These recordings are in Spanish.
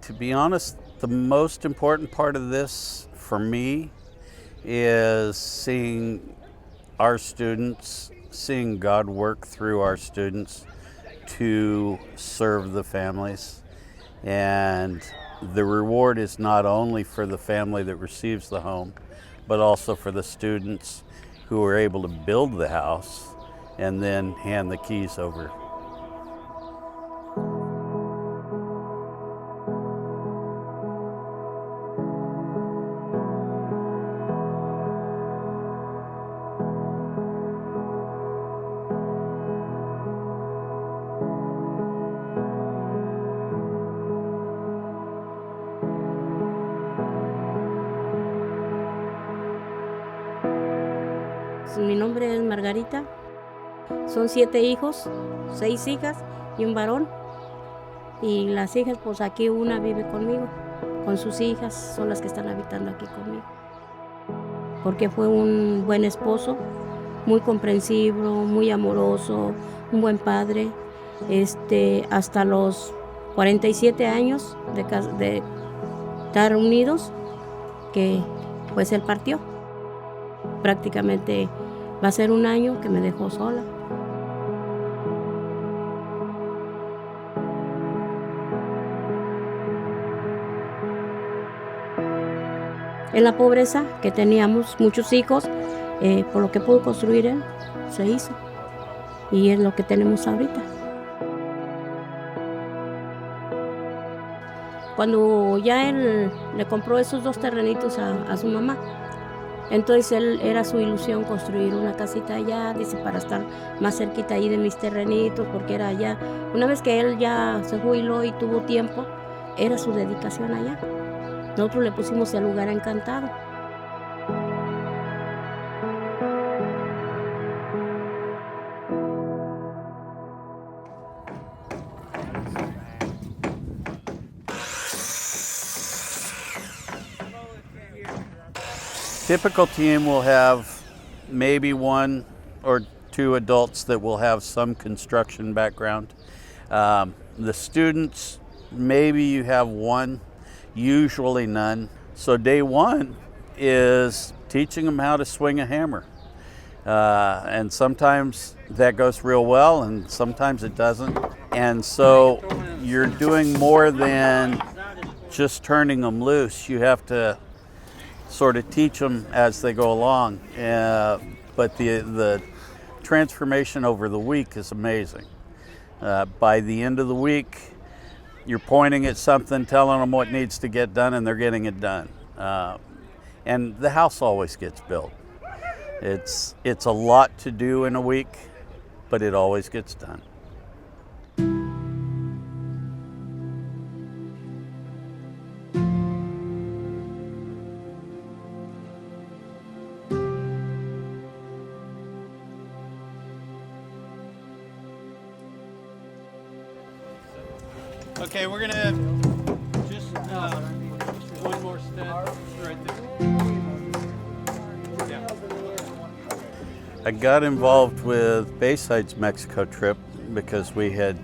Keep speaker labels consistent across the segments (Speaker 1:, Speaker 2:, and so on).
Speaker 1: To be honest, the most important part of this for me is seeing our students, seeing God work through our students to serve the families. And the reward is not only for the family that receives the home, but also for the students who are able to build the house and then hand the keys over.
Speaker 2: Mi nombre es Margarita, son 7 hijos, 6 hijas y un varón. Y las hijas, pues aquí una vive conmigo, con sus hijas, son las que están habitando aquí conmigo. Porque fue un buen esposo, muy comprensivo, muy amoroso, un buen padre. Hasta los 47 años de estar unidos, que pues él partió. Prácticamente va a ser un año que me dejó sola. En la pobreza que teníamos, muchos hijos, por lo que pudo construir él, se hizo. Y es lo que tenemos ahorita. Cuando ya él le compró esos 2 terrenitos a su mamá, entonces él era su ilusión construir una casita allá, dice, para estar más cerquita ahí de mis terrenitos, porque era allá. Una vez que él ya se jubiló y tuvo tiempo, era su dedicación allá. Nosotros le pusimos el lugar encantado.
Speaker 1: Typical team will have maybe 1 or 2 adults that will have some construction background. The students, maybe you have 1, usually none. So day 1 is teaching them how to swing a hammer. And sometimes that goes real well and sometimes it doesn't. And so you're doing more than just turning them loose. You have to sort of teach them as they go along. But the transformation over the week is amazing. By the end of the week, you're pointing at something, telling them what needs to get done, and they're getting it done. And the house always gets built. It's a lot to do in a week, but it always gets done. Okay, we're gonna just one more step right there. Yeah. I got involved with Bayside's Mexico trip because we had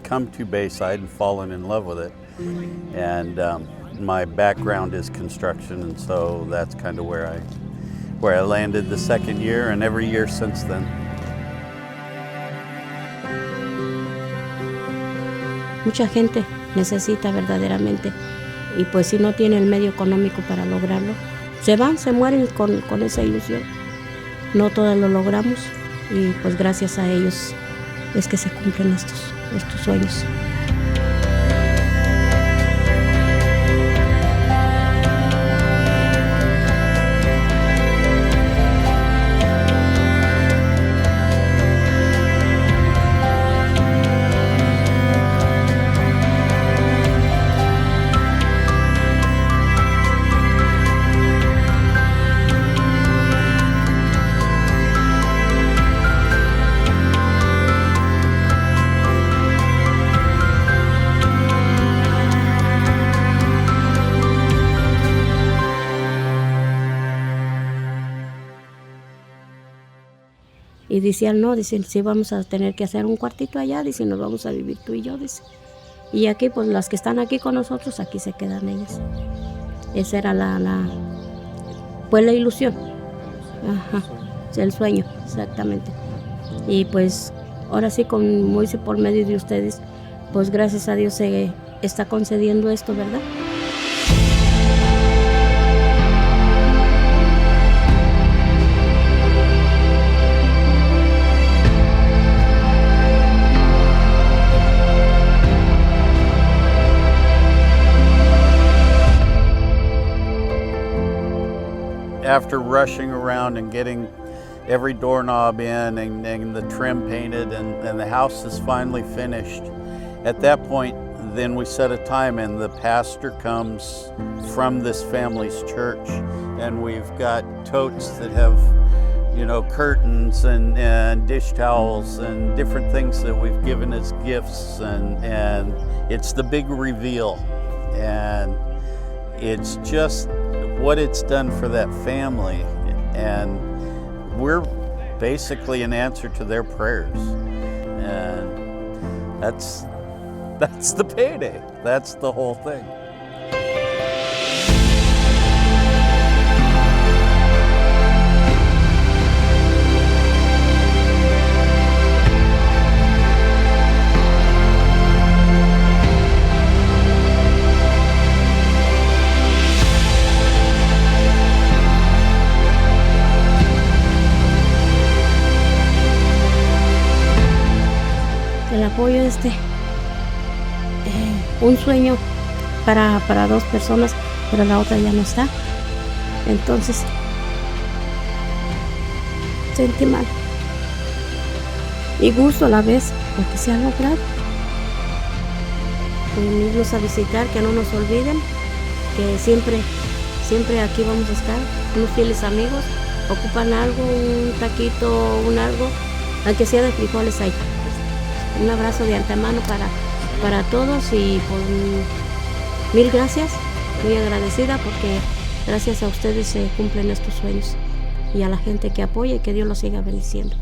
Speaker 1: come to Bayside and fallen in love with it. And my background is construction, and so that's kind of where I landed the second year and every year since then.
Speaker 2: Mucha gente necesita verdaderamente, y pues si no tiene el medio económico para lograrlo, se mueren con esa ilusión. No todas lo logramos y pues gracias a ellos es que se cumplen estos sueños. Y decían, no, dicen, sí, vamos a tener que hacer un cuartito allá, dicen, nos vamos a vivir tú y yo, dice. Y aquí, pues las que están aquí con nosotros, aquí se quedan ellas. Esa era pues la ilusión. Ajá, el sueño, exactamente. Y pues ahora sí, con Moisés por medio de ustedes, pues gracias a Dios se está concediendo esto, ¿verdad?
Speaker 1: After rushing around and getting every doorknob in and the trim painted and the house is finally finished, at that point, then we set a time and the pastor comes from this family's church, and we've got totes that have, you know, curtains and dish towels and different things that we've given as gifts, and it's the big reveal, and it's just what it's done for that family, and we're basically an answer to their prayers, and that's the payday. That's the whole thing.
Speaker 2: El apoyo un sueño para 2 personas, pero la otra ya no está. Entonces, sentí mal y gusto a la vez porque se ha logrado. Venirlos a visitar, que no nos olviden, que siempre aquí vamos a estar, unos fieles amigos. Ocupan algo, un taquito, un algo, aunque sea de frijoles ahí. Un abrazo de antemano para todos y pues, mil gracias, muy agradecida porque gracias a ustedes se cumplen estos sueños y a la gente que apoya y que Dios los siga bendiciendo.